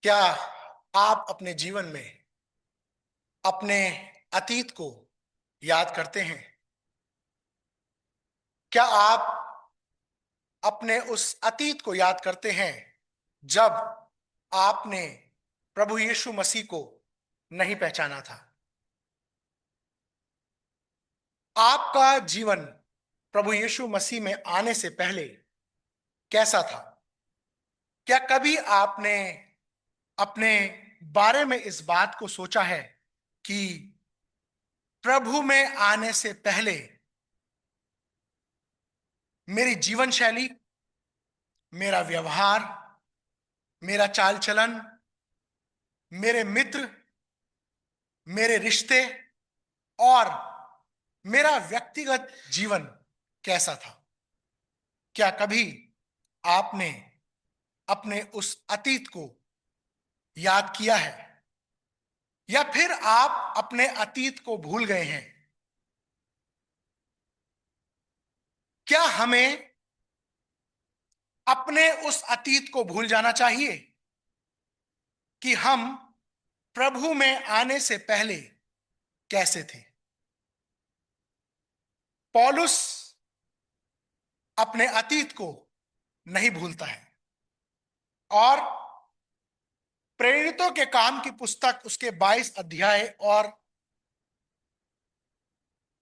क्या आप अपने जीवन में अपने अतीत को याद करते हैं? क्या आप अपने उस अतीत को याद करते हैं जब आपने प्रभु यीशु मसीह को नहीं पहचाना था? आपका जीवन प्रभु यीशु मसीह में आने से पहले कैसा था? क्या कभी आपने अपने बारे में इस बात को सोचा है कि प्रभु में आने से पहले मेरी जीवन शैली, मेरा व्यवहार, मेरा चाल चलन, मेरे मित्र, मेरे रिश्ते और मेरा व्यक्तिगत जीवन कैसा था? क्या कभी आपने अपने उस अतीत को याद किया है, या फिर आप अपने अतीत को भूल गए हैं? क्या हमें अपने उस अतीत को भूल जाना चाहिए कि हम प्रभु में आने से पहले कैसे थे? पौलुस अपने अतीत को नहीं भूलता है और प्रेरितों के काम की पुस्तक उसके 22 अध्याय और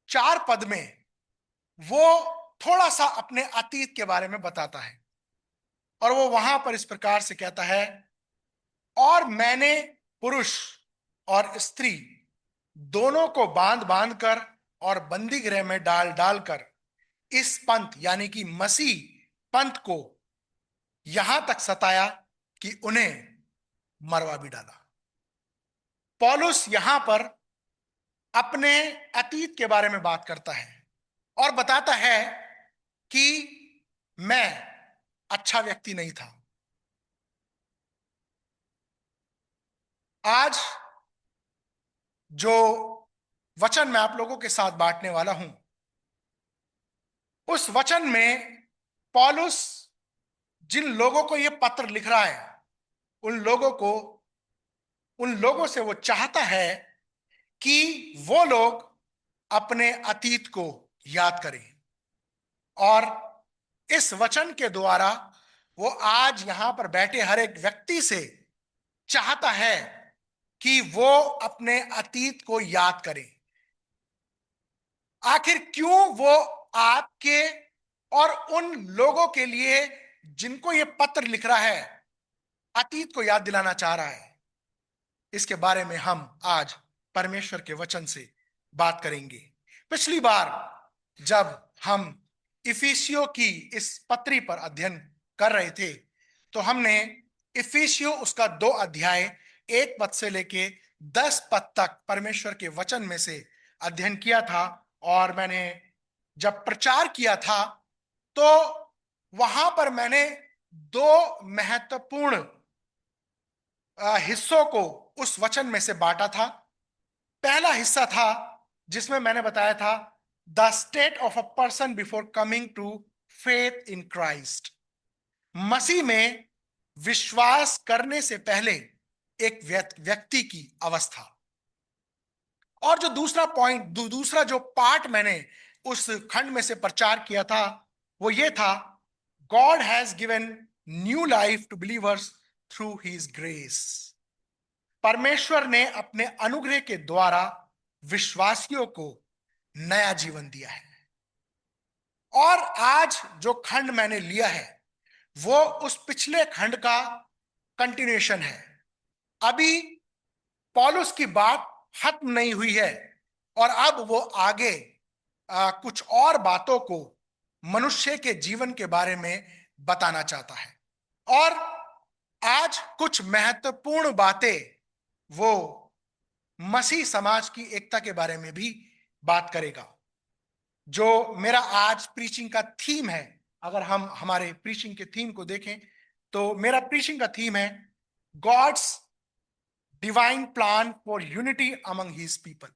4 पद में वो थोड़ा सा अपने अतीत के बारे में बताता है। और वो वहां पर इस प्रकार से कहता है, और मैंने पुरुष और स्त्री दोनों को बांध बांध कर और बंदी गृह में डाल डालकर इस पंथ यानी कि मसीह पंथ को यहां तक सताया कि उन्हें मरवा भी डाला। पौलुस यहां पर अपने अतीत के बारे में बात करता है और बताता है कि मैं अच्छा व्यक्ति नहीं था। आज जो वचन मैं आप लोगों के साथ बांटने वाला हूं, उस वचन में पौलुस जिन लोगों को यह पत्र लिख रहा है, उन लोगों को, उन लोगों से वो चाहता है कि वो लोग अपने अतीत को याद करें। और इस वचन के द्वारा वो आज यहां पर बैठे हर एक व्यक्ति से चाहता है कि वो अपने अतीत को याद करें। आखिर क्यों वो आपके और उन लोगों के लिए जिनको ये पत्र लिख रहा है अतीत को याद दिलाना चाह रहा है, इसके बारे में हम आज परमेश्वर के वचन से बात करेंगे। पिछली बार जब हम इफिसियों की इस पत्री पर अध्ययन कर रहे थे तो हमने इफिसियों उसका 2 अध्याय 1 पद से लेके 10 पद तक परमेश्वर के वचन में से अध्ययन किया था। और मैंने जब प्रचार किया था तो वहां पर मैंने 2 महत्वपूर्ण हिस्सों को उस वचन में से बांटा था। पहला हिस्सा था जिसमें मैंने बताया था the state of a person before coming to faith in Christ, मसीह में विश्वास करने से पहले एक व्यक्ति की अवस्था। और जो दूसरा पॉइंट, दूसरा जो पार्ट मैंने उस खंड में से प्रचार किया था वो ये था, God has given new life to believers through his grace. परमेश्वर ने अपने अनुग्रह के द्वारा विश्वासियों को नया जीवन दिया है। और आज जो खंड मैंने लिया है वो उस पिछले खंड का कंटिन्यूएशन है। अभी पौलुस की बात खत्म नहीं हुई है और अब वो आगे कुछ और बातों को मनुष्य के जीवन के बारे में बताना चाहता है। और आज कुछ महत्वपूर्ण बातें वो मसीह समाज की एकता के बारे में भी बात करेगा। जो मेरा आज प्रीचिंग का थीम है, अगर हम हमारे प्रीचिंग के थीम को देखें तो मेरा प्रीचिंग का थीम है God's divine plan for unity among his people.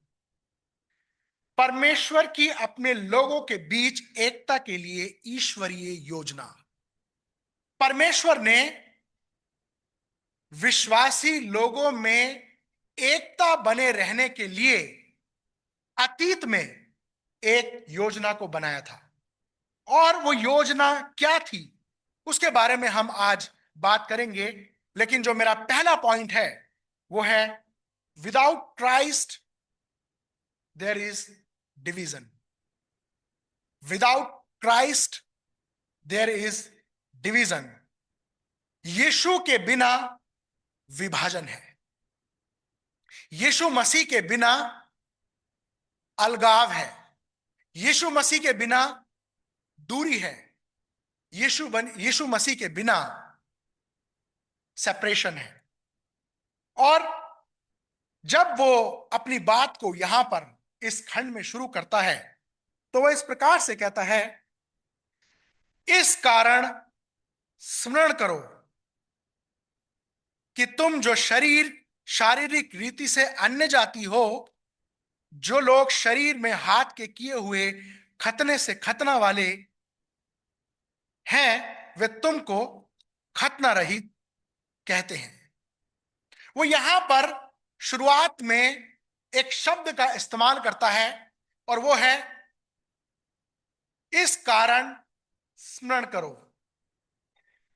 परमेश्वर की अपने लोगों के बीच एकता के लिए ईश्वरीय योजना। परमेश्वर ने विश्वासी लोगों में एकता बने रहने के लिए अतीत में एक योजना को बनाया था। और वो योजना क्या थी उसके बारे में हम आज बात करेंगे। लेकिन जो मेरा पहला पॉइंट है वो है, without Christ there is division. Without Christ there is division. Yeshu के बिना विभाजन है। यीशु मसीह के बिना अलगाव है। यीशु मसीह के बिना दूरी है। यीशु मसीह के बिना सेपरेशन है। और जब वो अपनी बात को यहां पर इस खंड में शुरू करता है तो वह इस प्रकार से कहता है, इस कारण स्मरण करो कि तुम जो शारीरिक रीति से अन्य जाति हो, जो लोग शरीर में हाथ के किए हुए खतने से खतना वाले हैं, वे तुमको खतना रहित कहते हैं। वो यहां पर शुरुआत में एक शब्द का इस्तेमाल करता है और वो है, इस कारण स्मरण करो।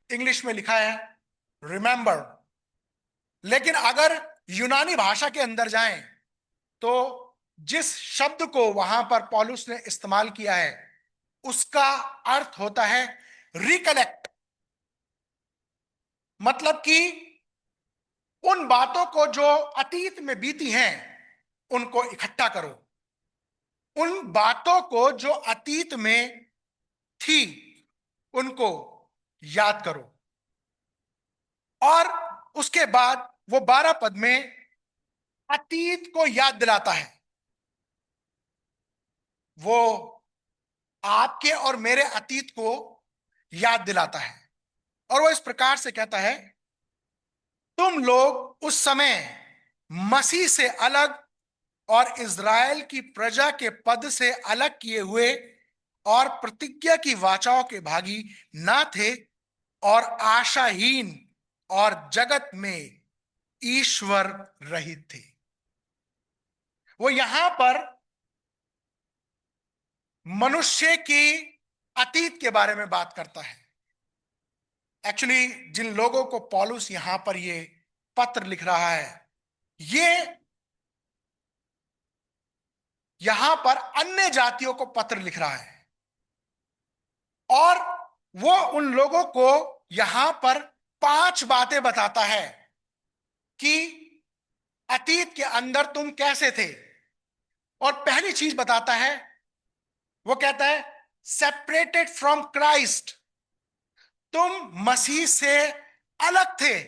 इंग्लिश में लिखा है रिमेंबर। लेकिन अगर यूनानी भाषा के अंदर जाएं तो जिस शब्द को वहां पर पौलुस ने इस्तेमाल किया है उसका अर्थ होता है रिकलेक्ट। मतलब कि उन बातों को जो अतीत में बीती हैं उनको इकट्ठा करो। उन बातों को जो अतीत में थी उनको याद करो। और उसके बाद वो 12 पद में अतीत को याद दिलाता है। वो आपके और मेरे अतीत को याद दिलाता है और वो इस प्रकार से कहता है, तुम लोग उस समय मसीह से अलग और इज़राइल की प्रजा के पद से अलग किए हुए और प्रतिज्ञा की वाचाओं के भागी ना थे और आशाहीन और जगत में ईश्वर रहित थे। वो यहां पर मनुष्य की अतीत के बारे में बात करता है। एक्चुअली जिन लोगों को पौलुस यहां पर ये पत्र लिख रहा है, ये यहां पर अन्य जातियों को पत्र लिख रहा है और वो उन लोगों को यहां पर 5 बातें बताता है कि अतीत के अंदर तुम कैसे थे। और पहली चीज बताता है, वो कहता है सेपरेटेड फ्रॉम क्राइस्ट। तुम मसीह से अलग थे।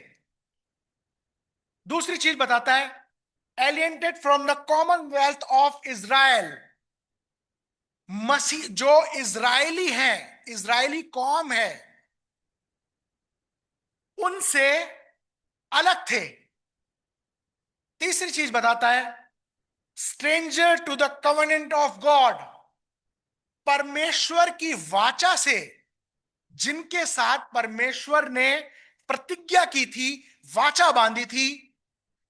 दूसरी चीज बताता है, alienated from the commonwealth of Israel. मसीह जो इजरायली हैं, इजरायली कौम है, उनसे अलग थे। तीसरी चीज बताता है, stranger to the covenant of God. परमेश्वर की वाचा से, जिनके साथ परमेश्वर ने प्रतिज्ञा की थी, वाचा बांधी थी,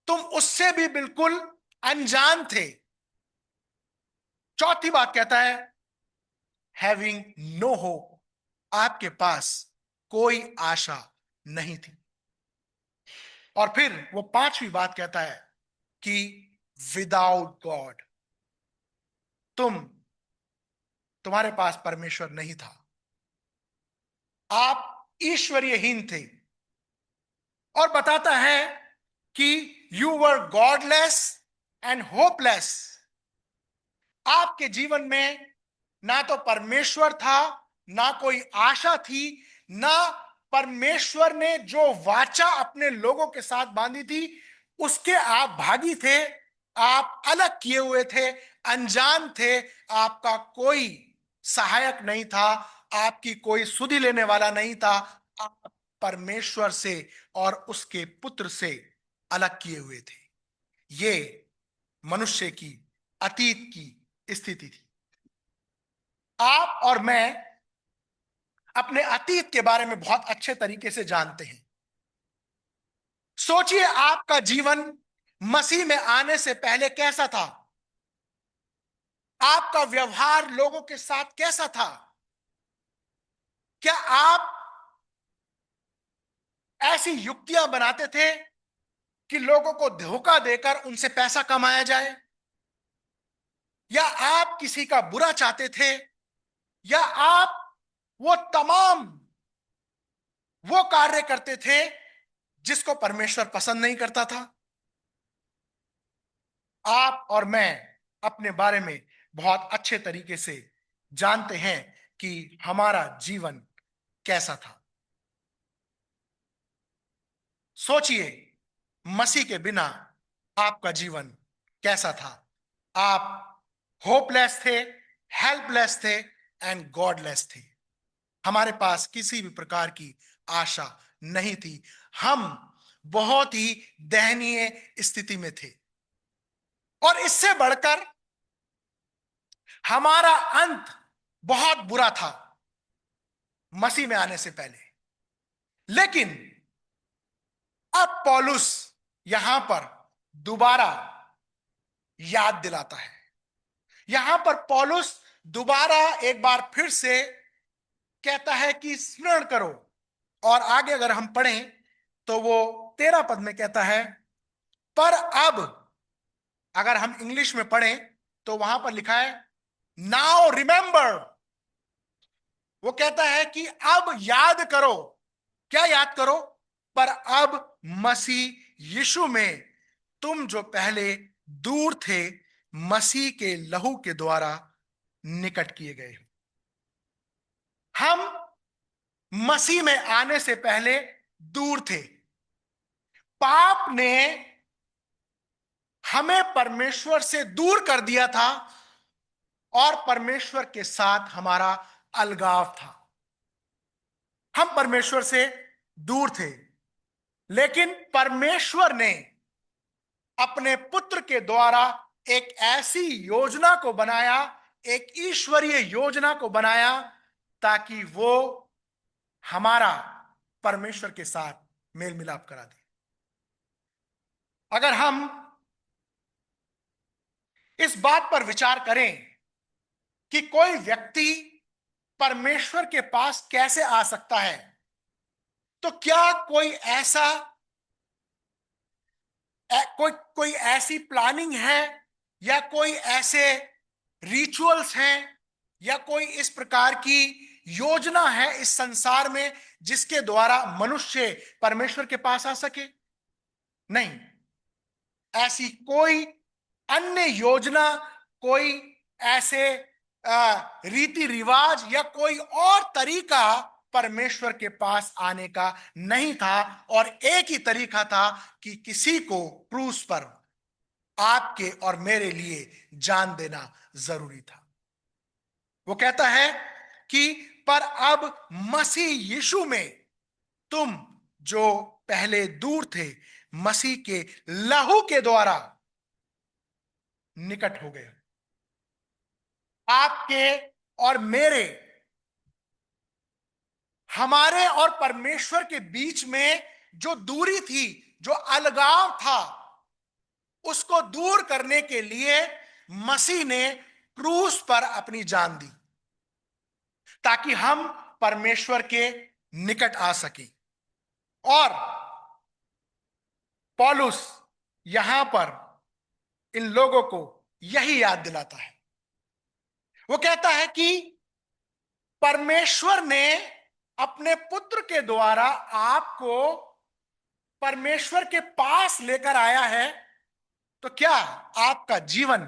तुम उससे भी बिल्कुल अनजान थे। चौथी बात कहता है, हैविंग नो होप। आपके पास कोई आशा नहीं थी। और फिर वो 5वीं बात कहता है कि विदाउट गॉड, तुम्हारे पास परमेश्वर नहीं था। आप ईश्वरीयहीन थे। और बताता है कि you were godless and hopeless. आपके जीवन में ना तो परमेश्वर था, ना कोई आशा थी, ना परमेश्वर ने जो वाचा अपने लोगों के साथ बांधी थी उसके आप भागी थे। आप अलग किए हुए थे, अनजान थे। आपका कोई सहायक नहीं था, आपकी कोई सुधि लेने वाला नहीं था। आप परमेश्वर से और उसके पुत्र से अलग किए हुए थे। ये मनुष्य की अतीत की स्थिति थी। आप और मैं अपने अतीत के बारे में बहुत अच्छे तरीके से जानते हैं। सोचिए आपका जीवन मसीह में आने से पहले कैसा था। आपका व्यवहार लोगों के साथ कैसा था। क्या आप ऐसी युक्तियां बनाते थे कि लोगों को धोखा देकर उनसे पैसा कमाया जाए, या आप किसी का बुरा चाहते थे, या आप वो तमाम वो कार्य करते थे जिसको परमेश्वर पसंद नहीं करता था। आप और मैं अपने बारे में बहुत अच्छे तरीके से जानते हैं कि हमारा जीवन कैसा था। सोचिए मसीह के बिना आपका जीवन कैसा था। आप होपलेस थे, हेल्पलेस थे एंड गॉडलेस थे। हमारे पास किसी भी प्रकार की आशा नहीं थी। हम बहुत ही दयनीय स्थिति में थे, और इससे बढ़कर हमारा अंत बहुत बुरा था मसीह में आने से पहले। लेकिन अब पौलुस यहां पर दोबारा याद दिलाता है। यहां पर पौलुस दोबारा एक बार फिर से कहता है कि स्मरण करो। और आगे अगर हम पढ़ें तो वो 13 पद में कहता है, पर अब, अगर हम इंग्लिश में पढ़ें तो वहां पर लिखा है नाउ रिमेंबर। वो कहता है कि अब याद करो। क्या याद करो? पर अब मसीह यीशु में तुम जो पहले दूर थे, मसीह के लहू के द्वारा निकट किए गए हो। हम मसीह में आने से पहले दूर थे। पाप ने हमें परमेश्वर से दूर कर दिया था, और परमेश्वर के साथ हमारा अलगाव था। हम परमेश्वर से दूर थे, लेकिन परमेश्वर ने अपने पुत्र के द्वारा एक ऐसी योजना को बनाया, एक ईश्वरीय योजना को बनाया, ताकि वो हमारा परमेश्वर के साथ मेल मिलाप करा दे। अगर हम इस बात पर विचार करें कि कोई व्यक्ति परमेश्वर के पास कैसे आ सकता है, तो क्या कोई ऐसा कोई कोई ऐसी प्लानिंग है, या कोई ऐसे रिचुअल्स हैं, या कोई इस प्रकार की योजना है इस संसार में जिसके द्वारा मनुष्य परमेश्वर के पास आ सके? नहीं। ऐसी कोई अन्य योजना, कोई ऐसे रीति रिवाज या कोई और तरीका परमेश्वर के पास आने का नहीं था। और एक ही तरीका था कि किसी को क्रूस पर आपके और मेरे लिए जान देना जरूरी था। वो कहता है कि पर अब मसीह यीशु में तुम जो पहले दूर थे, मसीह के लहू के द्वारा निकट हो गए। आपके और मेरे, हमारे और परमेश्वर के बीच में जो दूरी थी, जो अलगाव था, उसको दूर करने के लिए मसीह ने क्रूस पर अपनी जान दी, ताकि हम परमेश्वर के निकट आ सके। और पौलुस यहां पर इन लोगों को यही याद दिलाता है। वो कहता है कि परमेश्वर ने अपने पुत्र के द्वारा आपको परमेश्वर के पास लेकर आया है। तो क्या आपका जीवन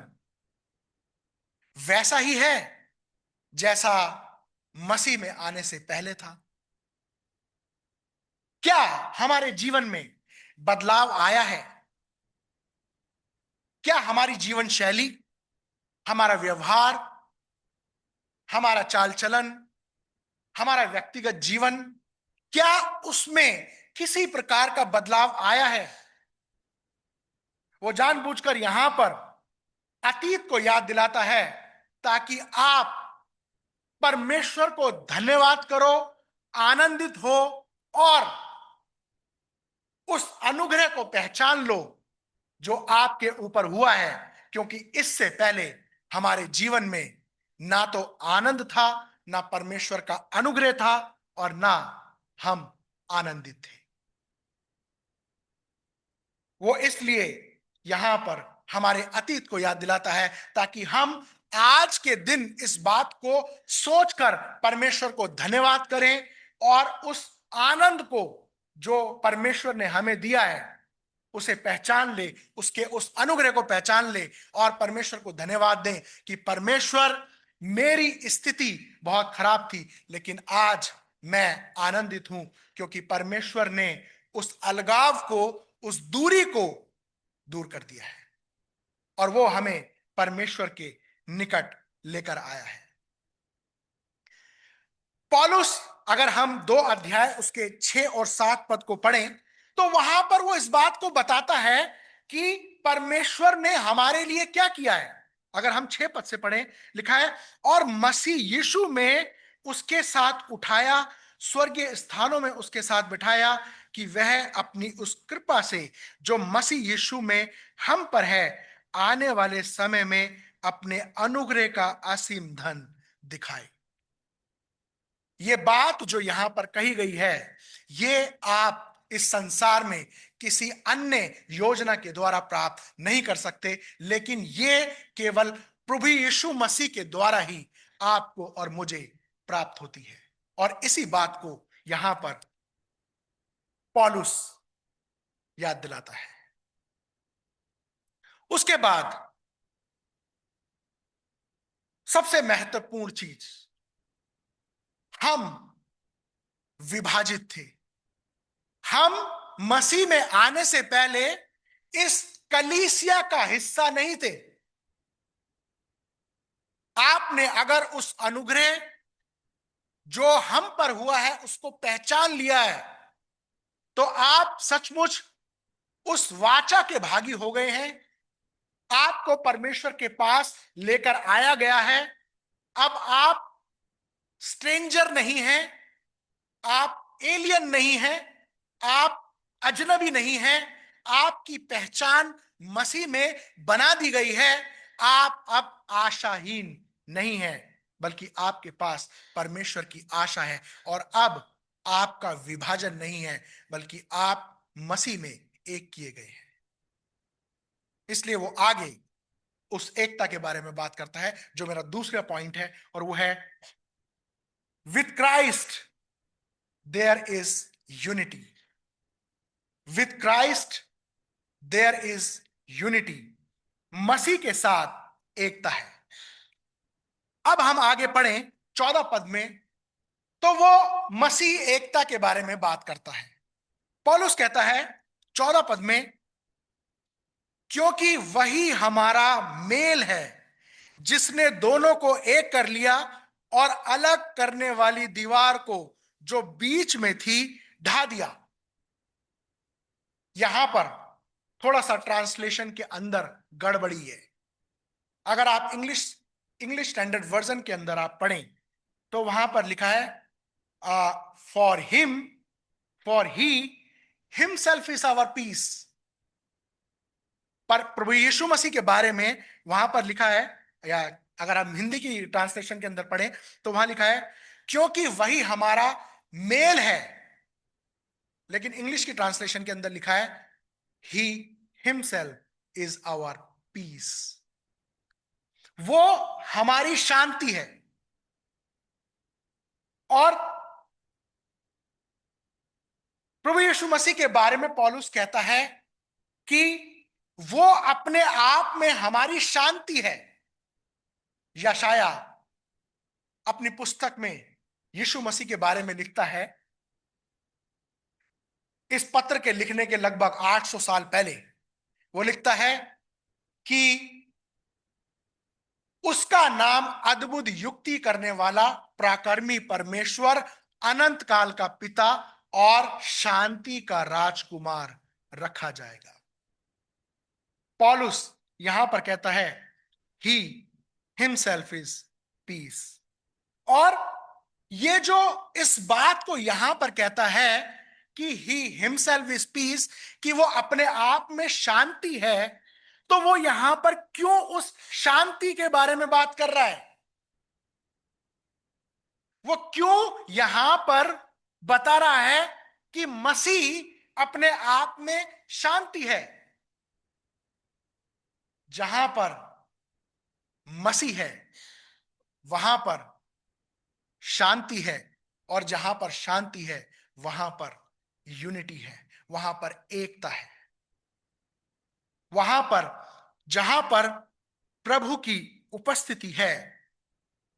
वैसा ही है जैसा मसीह में आने से पहले था? क्या हमारे जीवन में बदलाव आया है? क्या हमारी जीवन शैली, हमारा व्यवहार, हमारा चाल चलन, हमारा व्यक्तिगत जीवन, क्या उसमें किसी प्रकार का बदलाव आया है? वो जानबूझकर यहां पर अतीत को याद दिलाता है, ताकि आप परमेश्वर को धन्यवाद करो, आनंदित हो, और उस अनुग्रह को पहचान लो जो आपके ऊपर हुआ है, क्योंकि इससे पहले हमारे जीवन में ना तो आनंद था, ना परमेश्वर का अनुग्रह था, और ना हम आनंदित थे। वो इसलिए यहां पर हमारे अतीत को याद दिलाता है ताकि हम आज के दिन इस बात को सोचकर परमेश्वर को धन्यवाद करें और उस आनंद को जो परमेश्वर ने हमें दिया है उसे पहचान ले, उसके उस अनुग्रह को पहचान ले और परमेश्वर को धन्यवाद दें कि परमेश्वर, मेरी स्थिति बहुत खराब थी लेकिन आज मैं आनंदित हूं, क्योंकि परमेश्वर ने उस अलगाव को, उस दूरी को दूर कर दिया है और वो हमें परमेश्वर के निकट लेकर आया है। पौलुस, अगर हम 2 अध्याय उसके 6 और 7 पद को पढ़ें तो वहां पर वो इस बात को बताता है कि परमेश्वर ने हमारे लिए क्या किया है। अगर हम 6 पद से पढ़ें, लिखा है, और मसीह यीशु में उसके साथ उठाया, स्वर्गीय स्थानों में उसके साथ बिठाया, कि वह अपनी उस कृपा से जो मसीह यीशु में हम पर है आने वाले समय में अपने अनुग्रह का असीम धन दिखाए। ये बात जो यहां पर कही गई है, ये आप इस संसार में किसी अन्य योजना के द्वारा प्राप्त नहीं कर सकते, लेकिन ये केवल प्रभु यीशु मसीह के द्वारा ही आपको और मुझे प्राप्त होती है। और इसी बात को यहां पर पौलुस याद दिलाता है। उसके बाद सबसे महत्वपूर्ण चीज, हम विभाजित थे। हम मसीह में आने से पहले इस कलीसिया का हिस्सा नहीं थे। आपने अगर उस अनुग्रह जो हम पर हुआ है उसको पहचान लिया है तो आप सचमुच उस वाचा के भागी हो गए हैं। आपको परमेश्वर के पास लेकर आया गया है। अब आप स्ट्रेंजर नहीं हैं, आप एलियन नहीं हैं, आप अजनबी नहीं हैं। आपकी पहचान मसीह में बना दी गई है। आप अब आशाहीन नहीं हैं, बल्कि आपके पास परमेश्वर की आशा है। और अब आपका विभाजन नहीं है, बल्कि आप मसीह में एक किए गए हैं। इसलिए वो आगे उस एकता के बारे में बात करता है जो मेरा दूसरा पॉइंट है, और वो है with Christ there is unity. With Christ there is unity. मसीह के साथ एकता है। अब हम आगे पढ़ें 14 पद में, तो वो मसीह एकता के बारे में बात करता है। पौलुस कहता है 14 पद में, क्योंकि वही हमारा मेल है जिसने दोनों को एक कर लिया और अलग करने वाली दीवार को जो बीच में थी ढा दिया। यहां पर थोड़ा सा ट्रांसलेशन के अंदर गड़बड़ी है। अगर आप इंग्लिश स्टैंडर्ड वर्जन के अंदर आप पढ़ें तो वहां पर लिखा है for he himself is our peace. पर प्रभु यीशु मसीह के बारे में वहां पर लिखा है, या अगर हम हिंदी की ट्रांसलेशन के अंदर पढ़ें तो वहां लिखा है क्योंकि वही हमारा मेल है। लेकिन इंग्लिश की ट्रांसलेशन के अंदर लिखा है he himself is our peace. वो हमारी शांति है। और प्रभु यीशु मसीह के बारे में पौलुस कहता है कि वो अपने आप में हमारी शांति है। यशाया अपनी पुस्तक में यीशु मसीह के बारे में लिखता है, इस पत्र के लिखने के लगभग 800 साल पहले वो लिखता है कि उसका नाम अद्भुत युक्ति करने वाला, पराक्रमी परमेश्वर, अनंत काल का पिता और शांति का राजकुमार रखा जाएगा। पौलुस यहां पर कहता है ही हिमसेल्फ इज पीस। और ये जो इस बात को यहां पर कहता है कि ही हिमसेल्फ इज पीस, कि वो अपने आप में शांति है, तो वो यहां पर क्यों उस शांति के बारे में बात कर रहा है? वो क्यों यहां पर बता रहा है कि मसीह अपने आप में शांति है? जहां पर मसीह है वहां पर शांति है, और जहां पर शांति है वहां पर यूनिटी है, वहां पर एकता है। वहां पर जहां पर प्रभु की उपस्थिति है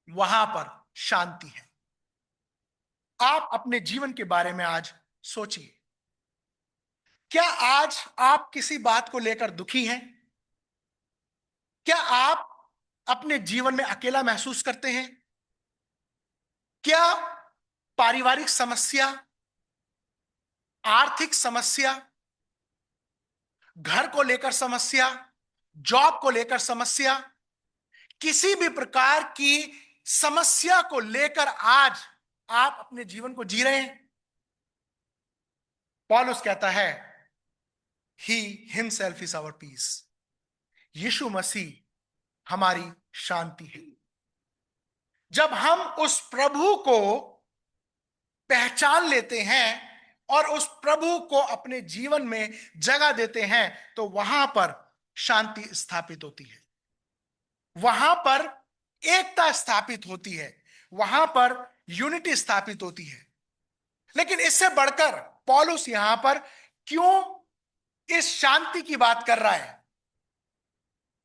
वहां पर शांति है। आप अपने जीवन के बारे में आज सोचिए, क्या आज आप किसी बात को लेकर दुखी हैं? क्या आप अपने जीवन में अकेला महसूस करते हैं? क्या पारिवारिक समस्या, आर्थिक समस्या, घर को लेकर समस्या, जॉब को लेकर समस्या, किसी भी प्रकार की समस्या को लेकर आज आप अपने जीवन को जी रहे हैं? पौलुस कहता है he himself is our peace. Yeshu मसीह हमारी शांति है। जब हम उस प्रभु को पहचान लेते हैं और उस प्रभु को अपने जीवन में जगह देते हैं तो वहां पर शांति स्थापित होती है, वहां पर एकता स्थापित होती है, वहां पर यूनिटी स्थापित होती है। लेकिन इससे बढ़कर पौलुस यहां पर क्यों इस शांति की बात कर रहा है?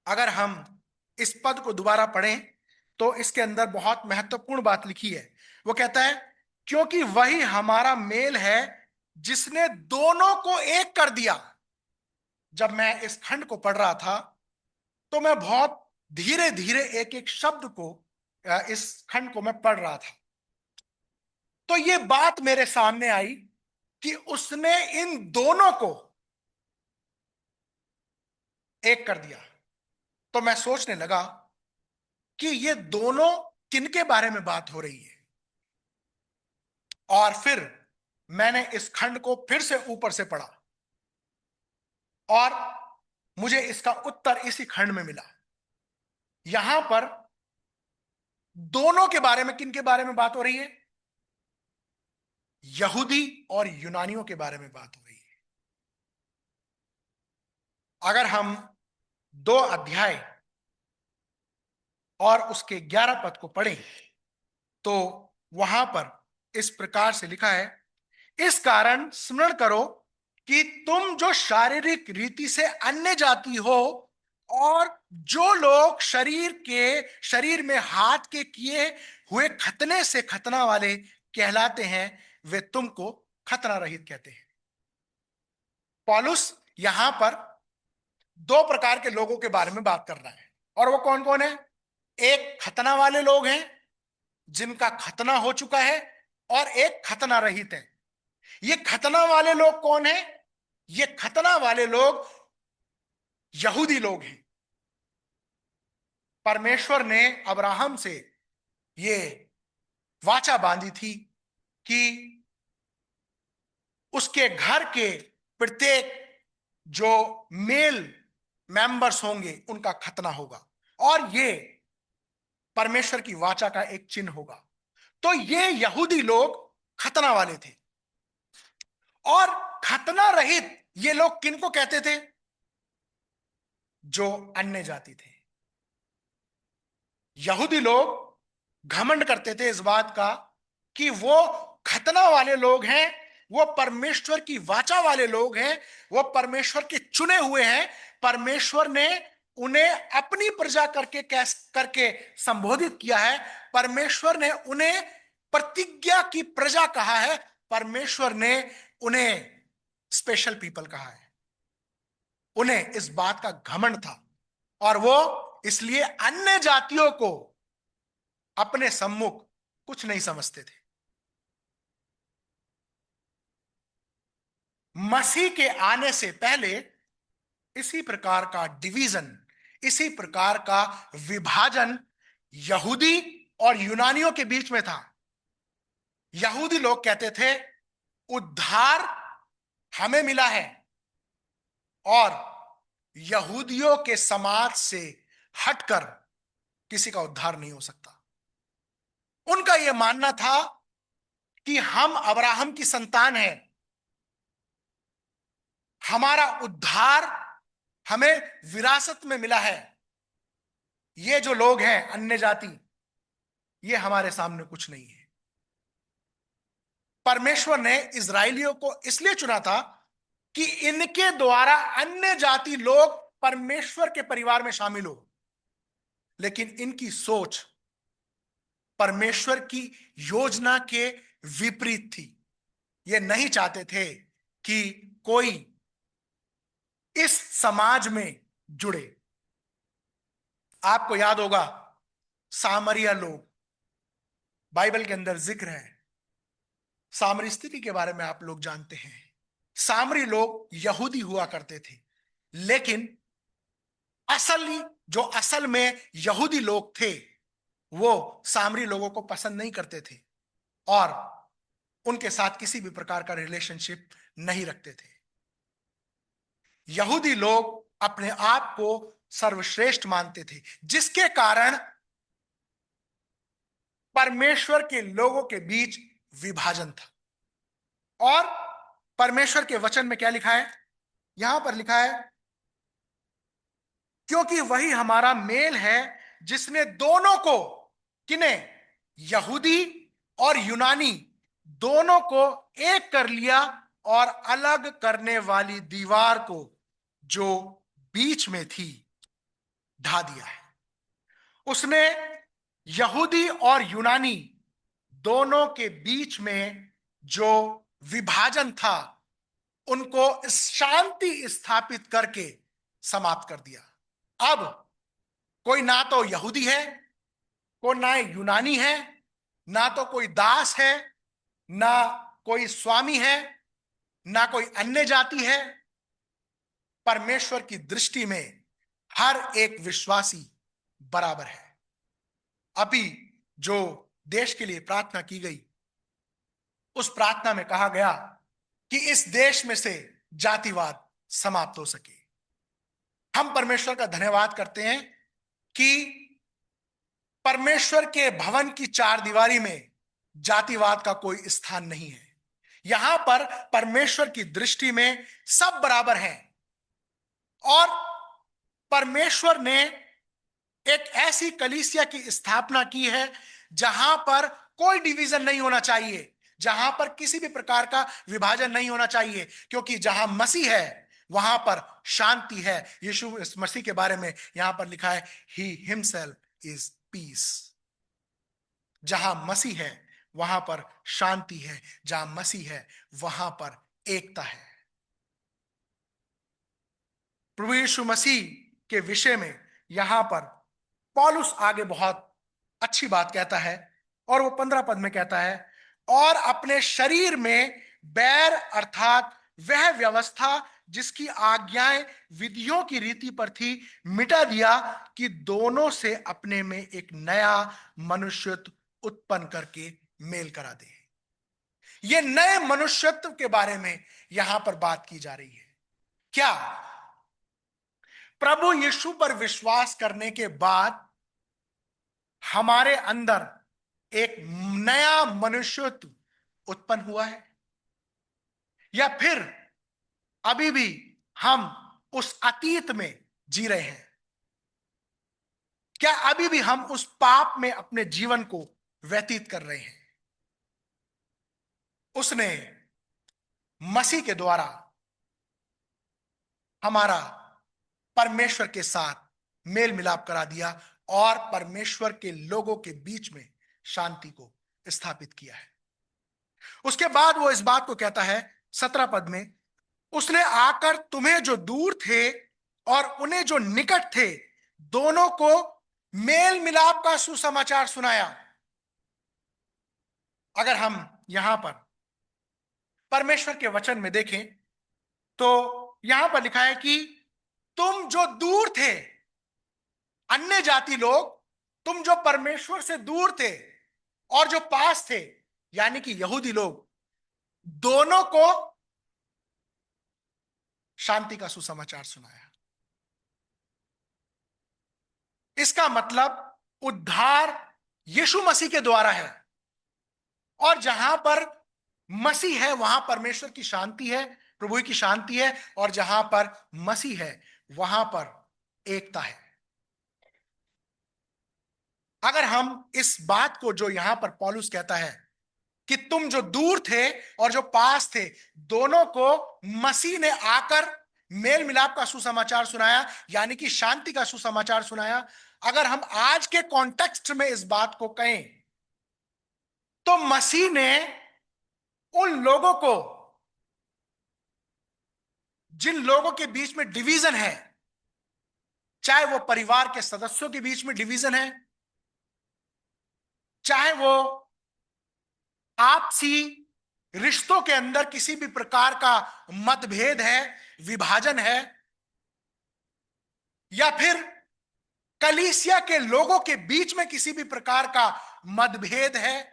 अगर हम इस पद को दोबारा पढ़ें तो इसके अंदर बहुत महत्वपूर्ण बात लिखी है। वो कहता है क्योंकि वही हमारा मेल है जिसने दोनों को एक कर दिया। जब मैं इस खंड को पढ़ रहा था तो मैं बहुत धीरे धीरे एक एक शब्द को, इस खंड को मैं पढ़ रहा था, तो ये बात मेरे सामने आई कि उसने इन दोनों को एक कर दिया। तो मैं सोचने लगा कि ये दोनों किनके बारे में बात हो रही है, और फिर मैंने इस खंड को फिर से ऊपर से पढ़ा और मुझे इसका उत्तर इसी खंड में मिला। यहां पर दोनों के बारे में, किनके बारे में बात हो रही है? यहूदी और यूनानियों के बारे में बात हो रही है। अगर हम 2 अध्याय और उसके 11 पद को पढ़ें तो वहां पर इस प्रकार से लिखा है, इस कारण स्मरण करो कि तुम जो शारीरिक रीति से अन्य जाति हो और जो लोग शरीर में हाथ के किए हुए खतने से खतना वाले कहलाते हैं वे तुमको खतना रहित कहते हैं। पौलुस यहां पर 2 प्रकार के लोगों के बारे में बात कर रहा है, और वो कौन कौन है? एक खतना वाले लोग हैं जिनका खतना हो चुका है, और एक खतना रहित है। ये खतना वाले लोग कौन है? ये खतना वाले लोग यहूदी लोग हैं। परमेश्वर ने अब्राहम से ये वाचा बांधी थी कि उसके घर के प्रत्येक जो मेल मेंबर्स होंगे उनका खतना होगा, और ये परमेश्वर की वाचा का एक चिन्ह होगा। तो ये यहूदी लोग खतना वाले थे, और खतना रहित ये लोग किनको कहते थे? जो अन्य जाति थे। यहूदी लोग घमंड करते थे इस बात का कि वो खतना वाले लोग हैं, वो परमेश्वर की वाचा वाले लोग हैं, वो परमेश्वर के चुने हुए हैं। परमेश्वर ने उन्हें अपनी प्रजा करके संबोधित किया है। परमेश्वर ने उन्हें प्रतिज्ञा की प्रजा कहा है। परमेश्वर ने उन्हें स्पेशल पीपल कहा है। उन्हें इस बात का घमंड था, और वो इसलिए अन्य जातियों को अपने सम्मुख कुछ नहीं समझते थे। मसीह के आने से पहले इसी प्रकार का डिवीजन, इसी प्रकार का विभाजन यहूदी और यूनानियों के बीच में था। यहूदी लोग कहते थे उद्धार हमें मिला है और यहूदियों के समाज से हटकर किसी का उद्धार नहीं हो सकता। उनका यह मानना था कि हम अब्राहम की संतान हैं, हमारा उद्धार हमें विरासत में मिला है। ये जो लोग हैं अन्य जाति, ये हमारे सामने कुछ नहीं है। परमेश्वर ने इजरायलियों को इसलिए चुना था कि इनके द्वारा अन्य जाति लोग परमेश्वर के परिवार में शामिल हो। लेकिन इनकी सोच परमेश्वर की योजना के विपरीत थी। ये नहीं चाहते थे कि कोई इस समाज में जुड़े। आपको याद होगा सामरिया लोग, बाइबल के अंदर जिक्र है। सामरी स्थिति के बारे में आप लोग जानते हैं। सामरी लोग यहूदी हुआ करते थे, लेकिन असल में यहूदी लोग थे, वो सामरी लोगों को पसंद नहीं करते थे और उनके साथ किसी भी प्रकार का रिलेशनशिप नहीं रखते थे। यहूदी लोग अपने आप को सर्वश्रेष्ठ मानते थे, जिसके कारण परमेश्वर के लोगों के बीच विभाजन था। और परमेश्वर के वचन में क्या लिखा है? यहां पर लिखा है, क्योंकि वही हमारा मेल है जिसने दोनों को, किन्हें? यहूदी और यूनानी दोनों को एक कर लिया और अलग करने वाली दीवार को जो बीच में थी ढा दिया है। उसने यहूदी और यूनानी दोनों के बीच में जो विभाजन था उनको शांति स्थापित करके समाप्त कर दिया। अब कोई ना तो यहूदी है, कोई ना यूनानी है, ना तो कोई दास है, ना कोई स्वामी है, ना कोई अन्य जाति है। परमेश्वर की दृष्टि में हर एक विश्वासी बराबर है। अभी जो देश के लिए प्रार्थना की गई, उस प्रार्थना में कहा गया कि इस देश में से जातिवाद समाप्त हो सके। हम परमेश्वर का धन्यवाद करते हैं कि परमेश्वर के भवन की चार दीवारी में जातिवाद का कोई स्थान नहीं है। यहां पर परमेश्वर की दृष्टि में सब बराबर हैं और परमेश्वर ने एक ऐसी कलीसिया की स्थापना की है जहां पर कोई डिवीजन नहीं होना चाहिए, जहां पर किसी भी प्रकार का विभाजन नहीं होना चाहिए, क्योंकि जहां मसीह है वहां पर शांति है। यीशु मसीह के बारे में यहां पर लिखा है, ही हिमसेल्फ इज पीस। जहां मसीह है वहां पर शांति है, जहां मसीह है वहां पर एकता है। प्रभु यीशु मसीह के विषय में यहां पर पौलुस आगे बहुत अच्छी बात कहता है और वो 15 पद में कहता है, और अपने शरीर में बैर अर्थात वह व्यवस्था जिसकी आज्ञाएं विधियों की रीति पर थी मिटा दिया, कि दोनों से अपने में एक नया मनुष्यत्व उत्पन्न करके मेल करा दे। ये नए मनुष्यत्व के बारे में यहां पर बात की जा रही है। क्या प्रभु यीशु पर विश्वास करने के बाद हमारे अंदर एक नया मनुष्यत्व उत्पन्न हुआ है, या फिर अभी भी हम उस अतीत में जी रहे हैं? क्या अभी भी हम उस पाप में अपने जीवन को व्यतीत कर रहे हैं? उसने मसीह के द्वारा हमारा परमेश्वर के साथ मेल मिलाप करा दिया और परमेश्वर के लोगों के बीच में शांति को स्थापित किया है। उसके बाद वो इस बात को कहता है 17 पद में, उसने आकर तुम्हें जो दूर थे और उन्हें जो निकट थे दोनों को मेल मिलाप का सुसमाचार सुनाया। अगर हम यहां पर परमेश्वर के वचन में देखें तो यहां पर लिखा है कि तुम जो दूर थे, अन्य जाति लोग, तुम जो परमेश्वर से दूर थे और जो पास थे, यानी कि यहूदी लोग, दोनों को शांति का सुसमाचार सुनाया। इसका मतलब उद्धार यीशु मसीह के द्वारा है, और जहां पर मसीह है वहां परमेश्वर की शांति है, प्रभु की शांति है, और जहां पर मसीह है वहां पर एकता है। अगर हम इस बात को, जो यहां पर पौलुस कहता है कि तुम जो दूर थे और जो पास थे, दोनों को मसीह ने आकर मेल मिलाप का सुसमाचार सुनाया, यानी कि शांति का सुसमाचार सुनाया। अगर हम आज के कॉन्टेक्स्ट में इस बात को कहें तो मसीह ने उन लोगों को, जिन लोगों के बीच में डिवीजन है, चाहे वो परिवार के सदस्यों के बीच में डिवीजन है, चाहे वो आपसी रिश्तों के अंदर किसी भी प्रकार का मतभेद है, विभाजन है, या फिर कलीसिया के लोगों के बीच में किसी भी प्रकार का मतभेद है,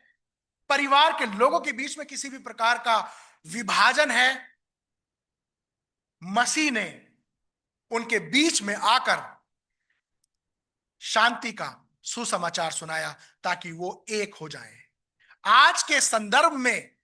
परिवार के लोगों के बीच में किसी भी प्रकार का विभाजन है, मसीह ने उनके बीच में आकर शांति का सुसमाचार सुनाया ताकि वो एक हो जाएं। आज के संदर्भ में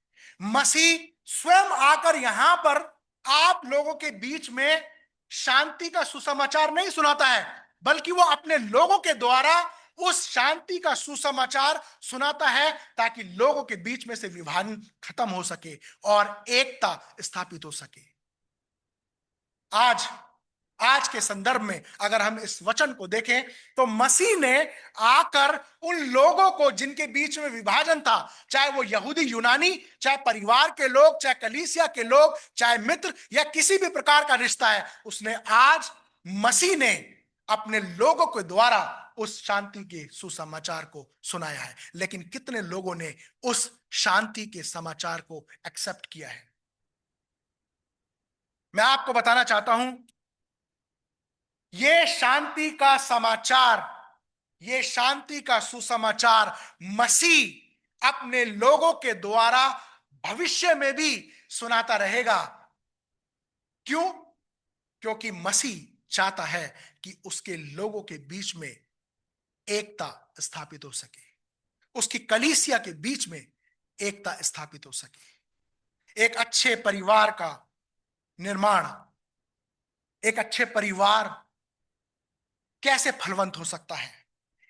मसीह स्वयं आकर यहां पर आप लोगों के बीच में शांति का सुसमाचार नहीं सुनाता है, बल्कि वो अपने लोगों के द्वारा उस शांति का सुसमाचार सुनाता है ताकि लोगों के बीच में से विभाजन खत्म हो सके और एकता स्थापित हो सके। आज आज के संदर्भ में अगर हम इस वचन को देखें तो मसीह ने आकर उन लोगों को जिनके बीच में विभाजन था, चाहे वो यहूदी यूनानी, चाहे परिवार के लोग, चाहे कलीसिया के लोग, चाहे मित्र या किसी भी प्रकार का रिश्ता है, उसने आज मसीह ने अपने लोगों के द्वारा उस शांति के सुसमाचार को सुनाया है। लेकिन कितने लोगों ने उस शांति के समाचार को एक्सेप्ट किया है? मैं आपको बताना चाहता हूं, ये शांति का समाचार, ये शांति का सुसमाचार मसीह अपने लोगों के द्वारा भविष्य में भी सुनाता रहेगा। क्यों? क्योंकि मसीह चाहता है कि उसके लोगों के बीच में एकता स्थापित हो सके, उसकी कलीसिया के बीच में एकता स्थापित हो सके। एक अच्छे परिवार का निर्माण, एक अच्छे परिवार कैसे फलवंत हो सकता है,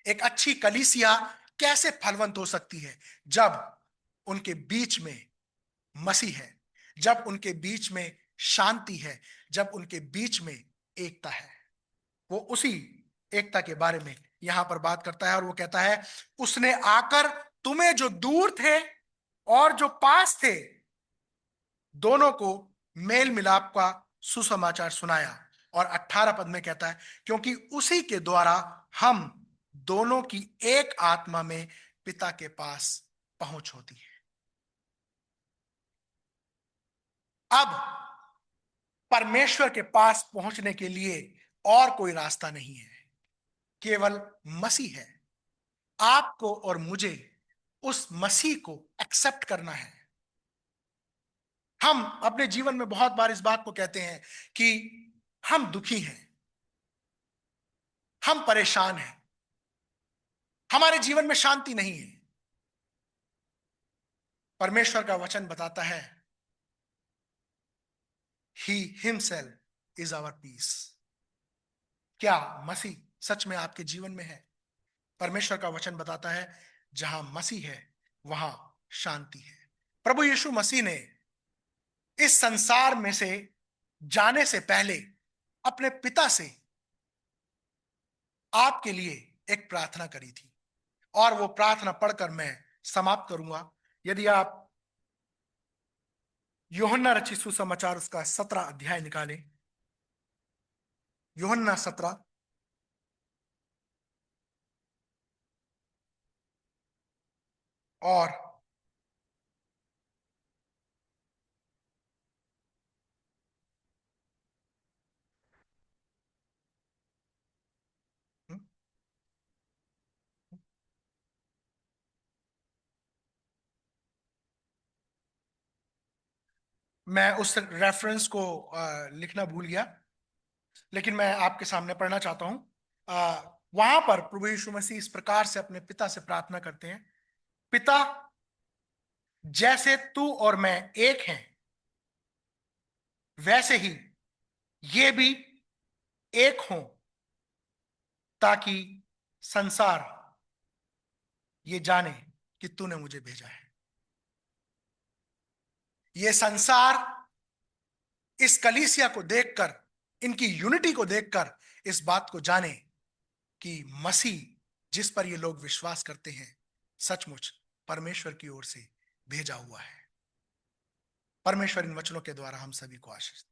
एक अच्छी कलीसिया कैसे फलवंत हो सकती है? जब उनके बीच में मसीह है, जब उनके बीच में शांति है, जब उनके बीच में एकता है। वो उसी एकता के बारे में यहां पर बात करता है और वो कहता है, उसने आकर तुम्हें जो दूर थे और जो पास थे, दोनों को मेल मिलाप का सुसमाचार सुनाया। और 18 पद में कहता है, क्योंकि उसी के द्वारा हम दोनों की एक आत्मा में पिता के पास पहुंच होती है। अब परमेश्वर के पास पहुंचने के लिए और कोई रास्ता नहीं है, केवल मसीह है। आपको और मुझे उस मसीह को एक्सेप्ट करना है। हम अपने जीवन में बहुत बार इस बात को कहते हैं कि हम दुखी हैं, हम परेशान हैं, हमारे जीवन में शांति नहीं है। परमेश्वर का वचन बताता है, he himself is our peace. क्या मसीह सच में आपके जीवन में है? परमेश्वर का वचन बताता है, जहां मसीह है वहां शांति है। प्रभु यीशु मसीह ने इस संसार में से जाने से पहले अपने पिता से आपके लिए एक प्रार्थना करी थी, और वो प्रार्थना पढ़कर मैं समाप्त करूंगा। यदि आप यूहन्ना रचित सुसमाचार उसका 17 अध्याय निकालें, यूहन्ना 17 और मैं उस रेफरेंस को लिखना भूल गया, लेकिन मैं आपके सामने पढ़ना चाहता हूं। वहां पर प्रभु यीशु मसीह इस प्रकार से अपने पिता से प्रार्थना करते हैं, पिता, जैसे तू और मैं एक हैं, वैसे ही ये भी एक हों, ताकि संसार ये जाने कि तूने मुझे भेजा है। ये संसार इस कलीसिया को देखकर, इनकी यूनिटी को देखकर इस बात को जाने कि मसीह जिस पर ये लोग विश्वास करते हैं सचमुच परमेश्वर की ओर से भेजा हुआ है। परमेश्वर इन वचनों के द्वारा हम सभी को आशीष